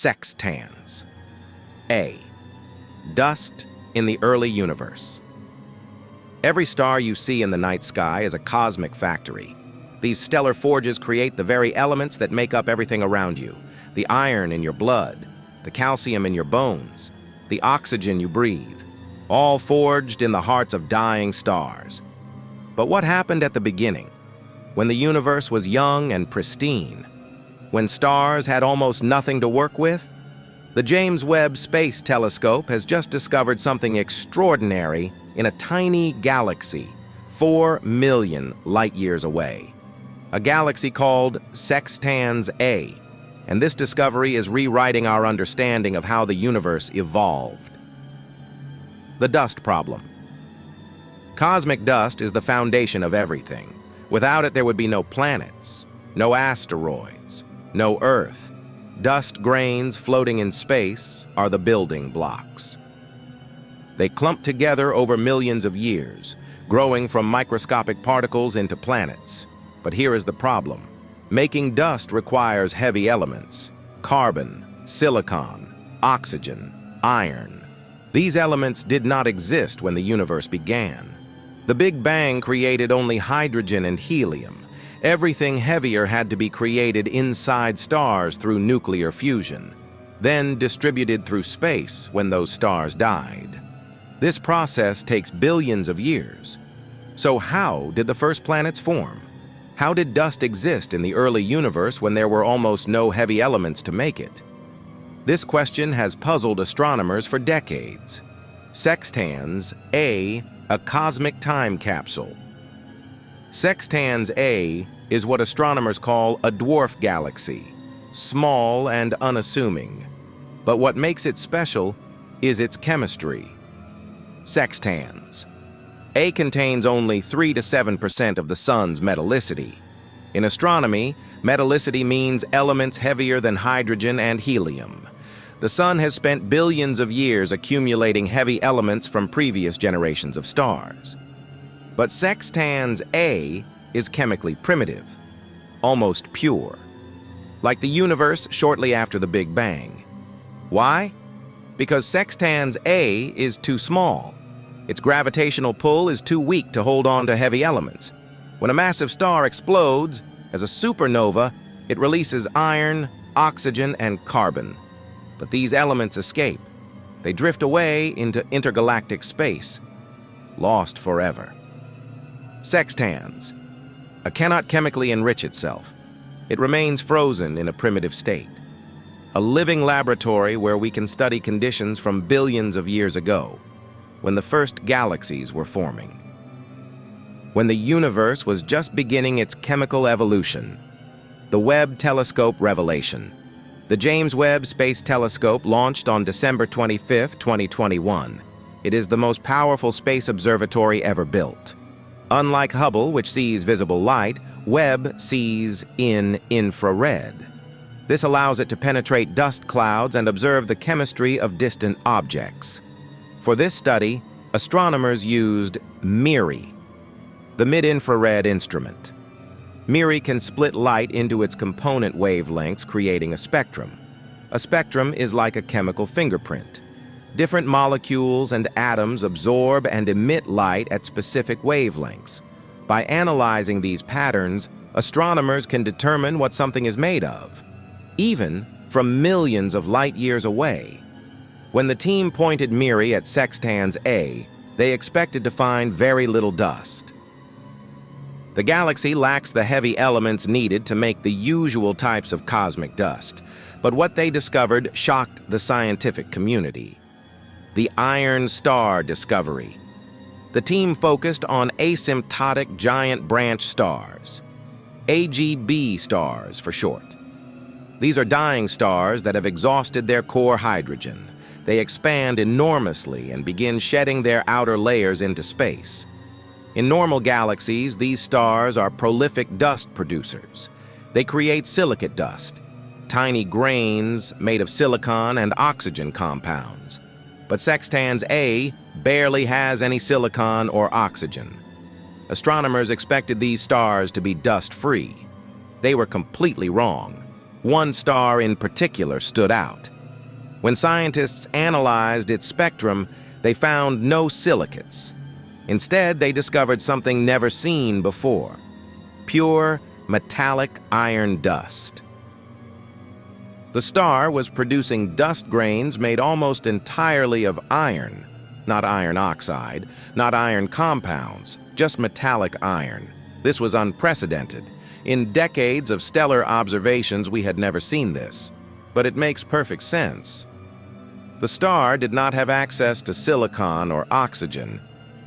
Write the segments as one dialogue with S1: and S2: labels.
S1: Sextans. A. Dust in the early universe. Every star you see in the night sky is a cosmic factory. These stellar forges create the very elements that make up everything around you: the iron in your blood, the calcium in your bones, the oxygen you breathe, all forged in the hearts of dying stars. But what happened at the beginning, when the universe was young and pristine, when stars had almost nothing to work with? The James Webb Space Telescope has just discovered something extraordinary in a tiny galaxy 4 million light-years away. A galaxy called Sextans A, and this discovery is rewriting our understanding of how the universe evolved. The dust problem. Cosmic dust is the foundation of everything. Without it, there would be no planets, no asteroids, no Earth. Dust grains floating in space are the building blocks. They clump together over millions of years, growing from microscopic particles into planets. But here is the problem. Making dust requires heavy elements: carbon, silicon, oxygen, iron. These elements did not exist when the universe began. The Big Bang created only hydrogen and helium. Everything heavier had to be created inside stars through nuclear fusion, then distributed through space when those stars died. This process takes billions of years. So how did the first planets form? How did dust exist in the early universe when there were almost no heavy elements to make it? This question has puzzled astronomers for decades. Sextans A, a cosmic time capsule. Sextans A is what astronomers call a dwarf galaxy, small and unassuming. But what makes it special is its chemistry. Sextans A contains only 3 to 7% of the Sun's metallicity. In astronomy, metallicity means elements heavier than hydrogen and helium. The Sun has spent billions of years accumulating heavy elements from previous generations of stars. But Sextans A is chemically primitive, almost pure, like the universe shortly after the Big Bang. Why? Because Sextans A is too small. Its gravitational pull is too weak to hold on to heavy elements. When a massive star explodes, as a supernova, it releases iron, oxygen, and carbon. But these elements escape. They drift away into intergalactic space, lost forever. Sextans A cannot chemically enrich itself. It remains frozen in a primitive state. A living laboratory where we can study conditions from billions of years ago, when the first galaxies were forming. When the universe was just beginning its chemical evolution. The Webb Telescope revelation. The James Webb Space Telescope launched on December 25, 2021. It is the most powerful space observatory ever built. Unlike Hubble, which sees visible light, Webb sees in infrared. This allows it to penetrate dust clouds and observe the chemistry of distant objects. For this study, astronomers used MIRI, the mid-infrared instrument. MIRI can split light into its component wavelengths, creating a spectrum. A spectrum is like a chemical fingerprint. Different molecules and atoms absorb and emit light at specific wavelengths. By analyzing these patterns, astronomers can determine what something is made of, even from millions of light-years away. When the team pointed MIRI at Sextans A, they expected to find very little dust. The galaxy lacks the heavy elements needed to make the usual types of cosmic dust, but what they discovered shocked the scientific community. The iron star discovery. The team focused on asymptotic giant branch stars, AGB stars for short. These are dying stars that have exhausted their core hydrogen. They expand enormously and begin shedding their outer layers into space. In normal galaxies, these stars are prolific dust producers. They create silicate dust, tiny grains made of silicon and oxygen compounds. But Sextans A barely has any silicon or oxygen. Astronomers expected these stars to be dust-free. They were completely wrong. One star in particular stood out. When scientists analyzed its spectrum, they found no silicates. Instead, they discovered something never seen before: pure, metallic iron dust. The star was producing dust grains made almost entirely of iron, not iron oxide, not iron compounds, just metallic iron. This was unprecedented. In decades of stellar observations, we had never seen this, but it makes perfect sense. The star did not have access to silicon or oxygen,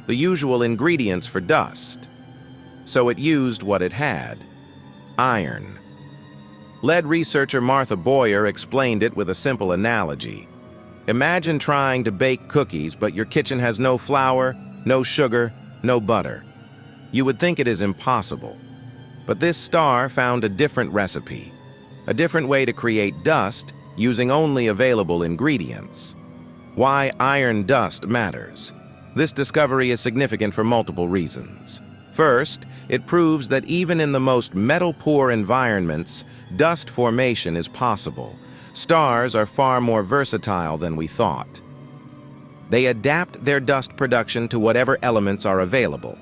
S1: the usual ingredients for dust, so it used what it had: iron. Lead researcher Martha Boyer explained it with a simple analogy. Imagine trying to bake cookies, but your kitchen has no flour, no sugar, no butter. You would think it is impossible. But this star found a different recipe, a different way to create dust using only available ingredients. Why iron dust matters. This discovery is significant for multiple reasons. First, it proves that even in the most metal-poor environments, dust formation is possible. Stars are far more versatile than we thought. They adapt their dust production to whatever elements are available.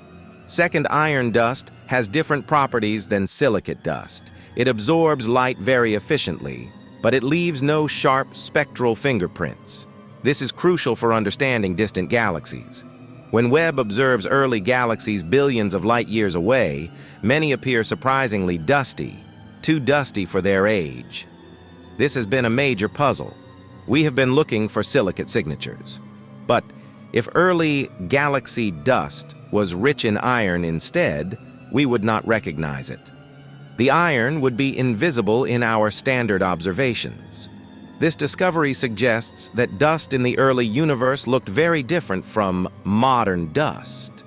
S1: Second, iron dust has different properties than silicate dust. It absorbs light very efficiently, but it leaves no sharp spectral fingerprints. This is crucial for understanding distant galaxies. When Webb observes early galaxies billions of light years away, many appear surprisingly dusty, too dusty for their age. This has been a major puzzle. We have been looking for silicate signatures. But if early galaxy dust was rich in iron instead, we would not recognize it. The iron would be invisible in our standard observations. This discovery suggests that dust in the early universe looked very different from modern dust.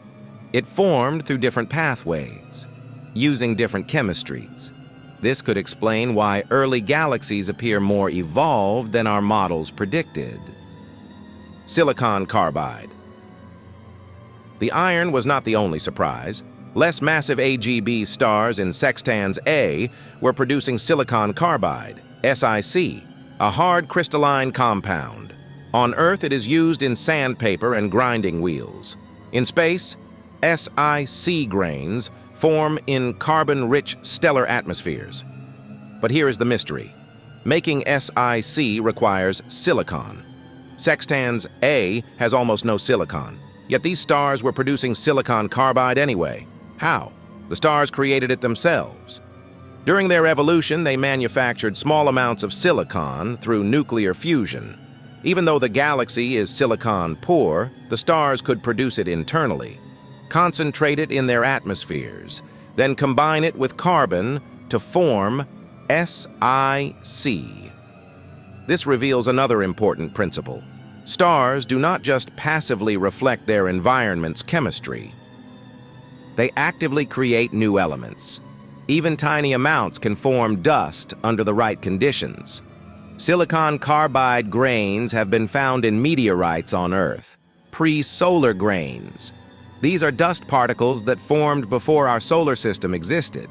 S1: It formed through different pathways, using different chemistries. This could explain why early galaxies appear more evolved than our models predicted. Silicon carbide. The iron was not the only surprise. Less massive AGB stars in Sextans A were producing silicon carbide, SiC, a hard crystalline compound. On Earth, it is used in sandpaper and grinding wheels. In space, SiC grains form in carbon-rich stellar atmospheres. But here is the mystery. Making SiC requires silicon. Sextans A has almost no silicon, yet these stars were producing silicon carbide anyway. How? The stars created it themselves. During their evolution, they manufactured small amounts of silicon through nuclear fusion. Even though the galaxy is silicon poor, the stars could produce it internally, concentrate it in their atmospheres, then combine it with carbon to form SiC. This reveals another important principle. Stars do not just passively reflect their environment's chemistry. They actively create new elements. Even tiny amounts can form dust under the right conditions. Silicon carbide grains have been found in meteorites on Earth, pre-solar grains. These are dust particles that formed before our solar system existed.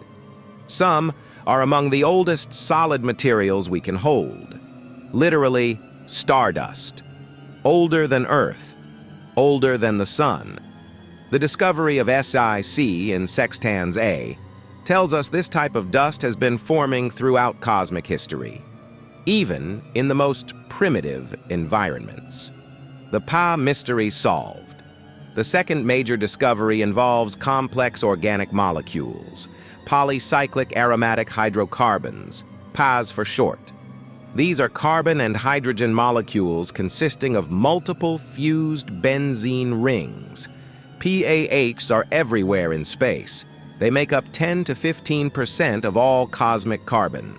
S1: Some are among the oldest solid materials we can hold. Literally, stardust. Older than Earth. Older than the Sun. The discovery of SiC in Sextans A tells us this type of dust has been forming throughout cosmic history, even in the most primitive environments. The Pa mystery solved. The second major discovery involves complex organic molecules, polycyclic aromatic hydrocarbons, PAs for short. These are carbon and hydrogen molecules consisting of multiple fused benzene rings. PAHs are everywhere in space. They make up 10 to 15% of all cosmic carbon.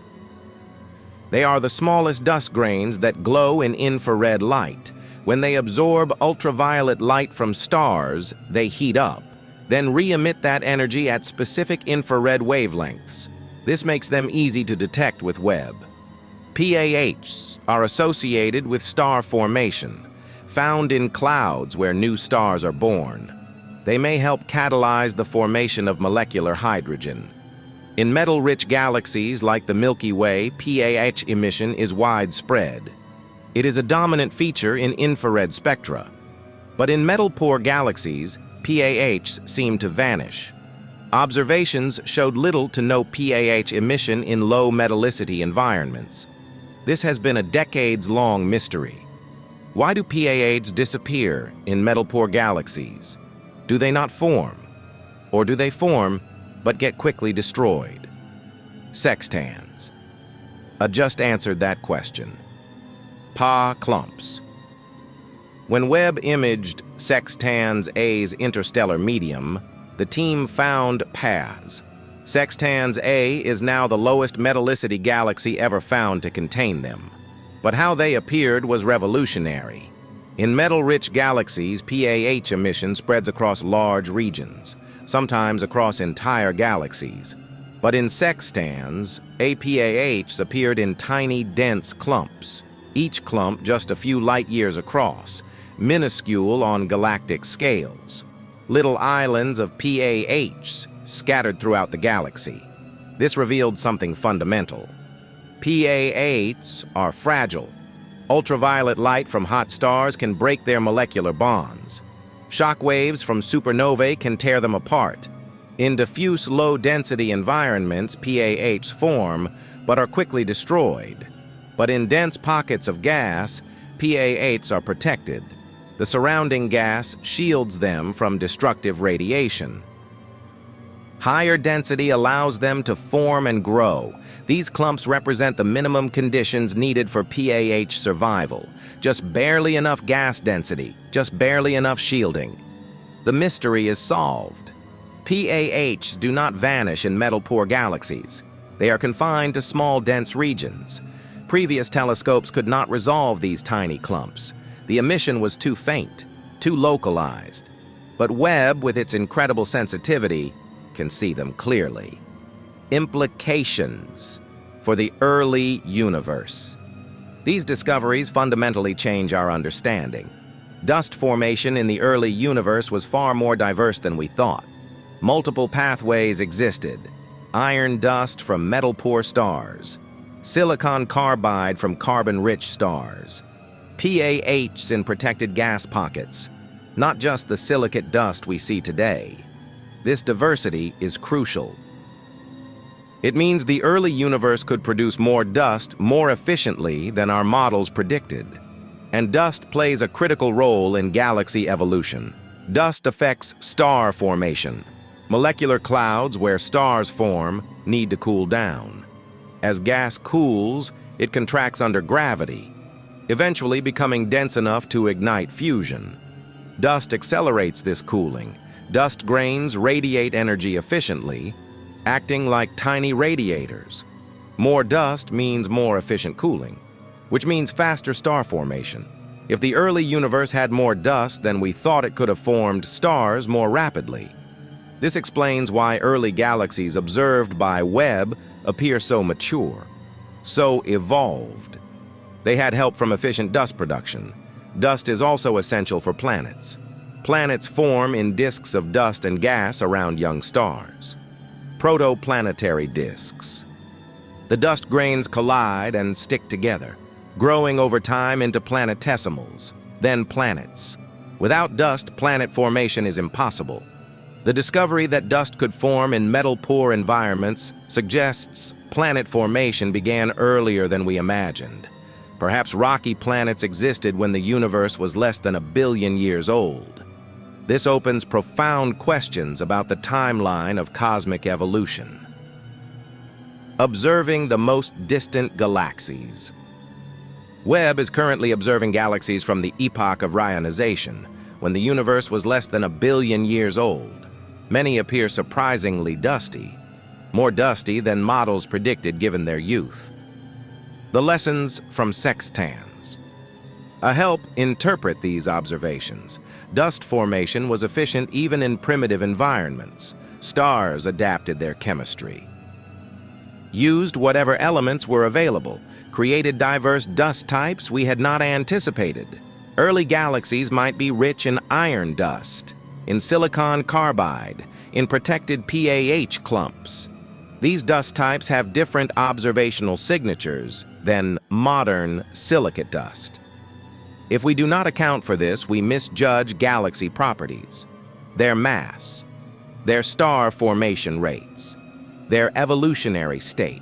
S1: They are the smallest dust grains that glow in infrared light. When they absorb ultraviolet light from stars, they heat up, then re-emit that energy at specific infrared wavelengths. This makes them easy to detect with Webb. PAHs are associated with star formation, found in clouds where new stars are born. They may help catalyze the formation of molecular hydrogen. In metal-rich galaxies like the Milky Way, PAH emission is widespread. It is a dominant feature in infrared spectra. But in metal-poor galaxies, PAHs seem to vanish. Observations showed little to no PAH emission in low metallicity environments. This has been a decades-long mystery. Why do PAHs disappear in metal-poor galaxies? Do they not form? Or do they form but get quickly destroyed? Sextans A just answered that question. Pa clumps. When Webb imaged Sextans A's interstellar medium, the team found paths. Sextans A is now the lowest metallicity galaxy ever found to contain them. But how they appeared was revolutionary. In metal-rich galaxies, PAH emission spreads across large regions, sometimes across entire galaxies. But in Sextans, PAHs appeared in tiny, dense clumps, each clump just a few light-years across, minuscule on galactic scales. Little islands of PAHs scattered throughout the galaxy. This revealed something fundamental. PAHs are fragile. Ultraviolet light from hot stars can break their molecular bonds. Shock waves from supernovae can tear them apart. In diffuse low-density environments, PAHs form, but are quickly destroyed. But in dense pockets of gas, PAHs are protected. The surrounding gas shields them from destructive radiation. Higher density allows them to form and grow. These clumps represent the minimum conditions needed for PAH survival. Just barely enough gas density, just barely enough shielding. The mystery is solved. PAHs do not vanish in metal-poor galaxies. They are confined to small, dense regions. Previous telescopes could not resolve these tiny clumps. The emission was too faint, too localized. But Webb, with its incredible sensitivity, can see them clearly. Implications for the early universe. These discoveries fundamentally change our understanding. Dust formation in the early universe was far more diverse than we thought. Multiple pathways existed. Iron dust from metal-poor stars, silicon carbide from carbon-rich stars, PAHs in protected gas pockets, not just the silicate dust we see today. This diversity is crucial. It means the early universe could produce more dust more efficiently than our models predicted. And dust plays a critical role in galaxy evolution. Dust affects star formation. Molecular clouds where stars form need to cool down. As gas cools, it contracts under gravity, eventually becoming dense enough to ignite fusion. Dust accelerates this cooling. Dust grains radiate energy efficiently, acting like tiny radiators. More dust means more efficient cooling, which means faster star formation. If the early universe had more dust, then we thought it could have formed stars more rapidly. This explains why early galaxies observed by Webb appear so mature, so evolved. They had help from efficient dust production. Dust is also essential for planets. Planets form in disks of dust and gas around young stars. Protoplanetary disks. The dust grains collide and stick together, growing over time into planetesimals, then planets. Without dust, planet formation is impossible. The discovery that dust could form in metal-poor environments suggests planet formation began earlier than we imagined. Perhaps rocky planets existed when the universe was less than 1 billion years old. This opens profound questions about the timeline of cosmic evolution. Observing the most distant galaxies. Webb is currently observing galaxies from the epoch of ionization, when the universe was less than 1 billion years old. Many appear surprisingly dusty, more dusty than models predicted given their youth. The lessons from Sextans. Help interpret these observations. Dust formation was efficient even in primitive environments. Stars adapted their chemistry. Used whatever elements were available, created diverse dust types we had not anticipated. Early galaxies might be rich in iron dust, in silicon carbide, in protected PAH clumps. These dust types have different observational signatures than modern silicate dust. If we do not account for this, we misjudge galaxy properties, their mass, their star formation rates, their evolutionary state.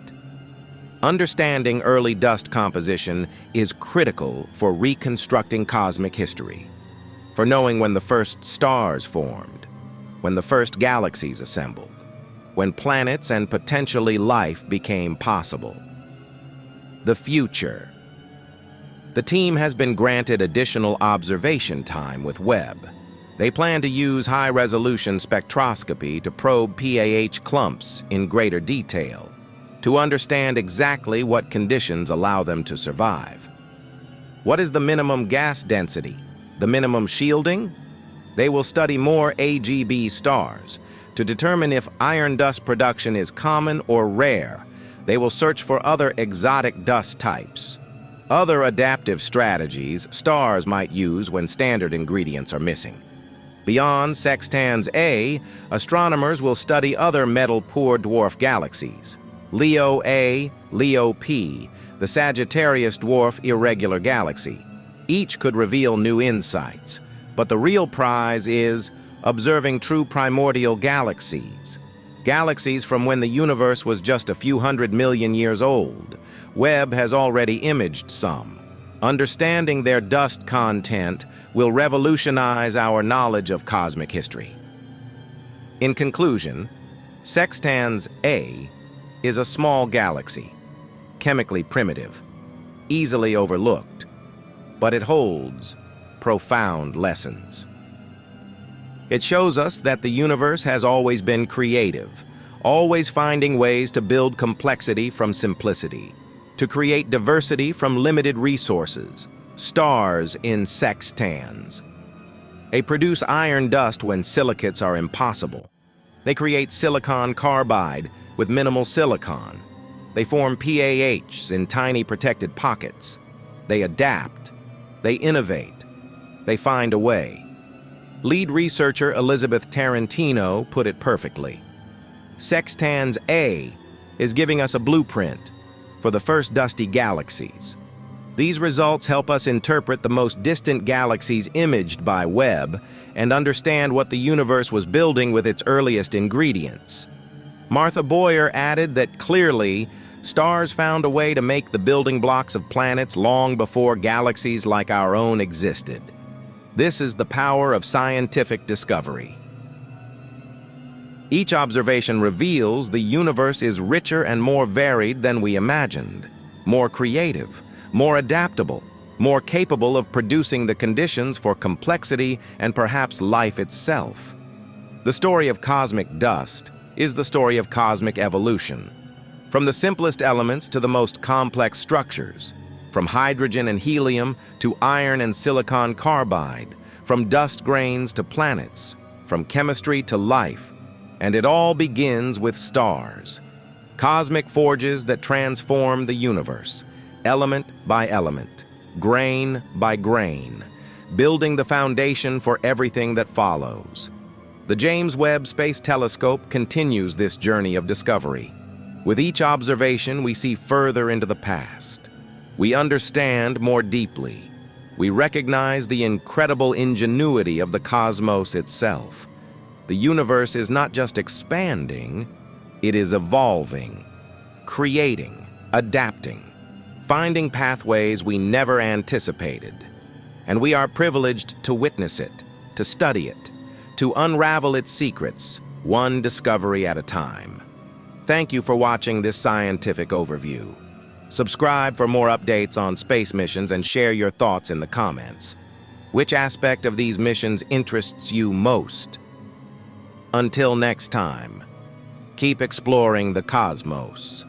S1: Understanding early dust composition is critical for reconstructing cosmic history, for knowing when the first stars formed, when the first galaxies assembled, when planets and potentially life became possible. The future. The team has been granted additional observation time with Webb. They plan to use high-resolution spectroscopy to probe PAH clumps in greater detail, to understand exactly what conditions allow them to survive. What is the minimum gas density? The minimum shielding? They will study more AGB stars to determine if iron dust production is common or rare. They will search for other exotic dust types, other adaptive strategies stars might use when standard ingredients are missing. Beyond Sextans A, astronomers will study other metal-poor dwarf galaxies, Leo A, Leo P, the Sagittarius dwarf irregular galaxy. Each could reveal new insights, but the real prize is observing true primordial galaxies. Galaxies from when the universe was just a few 100 million years old. Webb has already imaged some. Understanding their dust content will revolutionize our knowledge of cosmic history. In conclusion, Sextans A is a small galaxy, chemically primitive, easily overlooked, but it holds profound lessons. It shows us that the universe has always been creative, always finding ways to build complexity from simplicity, to create diversity from limited resources, stars in sextans. They produce iron dust when silicates are impossible. They create silicon carbide with minimal silicon. They form PAHs in tiny protected pockets. They adapt. They innovate. They find a way. Lead researcher Elizabeth Tarantino put it perfectly. Sextans A is giving us a blueprint for the first dusty galaxies. These results help us interpret the most distant galaxies imaged by Webb and understand what the universe was building with its earliest ingredients. Martha Boyer added that clearly, stars found a way to make the building blocks of planets long before galaxies like our own existed. This is the power of scientific discovery. Each observation reveals the universe is richer and more varied than we imagined, more creative, more adaptable, more capable of producing the conditions for complexity and perhaps life itself. The story of cosmic dust is the story of cosmic evolution. From the simplest elements to the most complex structures, from hydrogen and helium to iron and silicon carbide, from dust grains to planets, from chemistry to life, and it all begins with stars, cosmic forges that transform the universe, element by element, grain by grain, building the foundation for everything that follows. The James Webb Space Telescope continues this journey of discovery. With each observation, we see further into the past. We understand more deeply. We recognize the incredible ingenuity of the cosmos itself. The universe is not just expanding, it is evolving, creating, adapting, finding pathways we never anticipated. And we are privileged to witness it, to study it, to unravel its secrets, one discovery at a time. Thank you for watching this scientific overview. Subscribe for more updates on space missions and share your thoughts in the comments. Which aspect of these missions interests you most? Until next time, keep exploring the cosmos.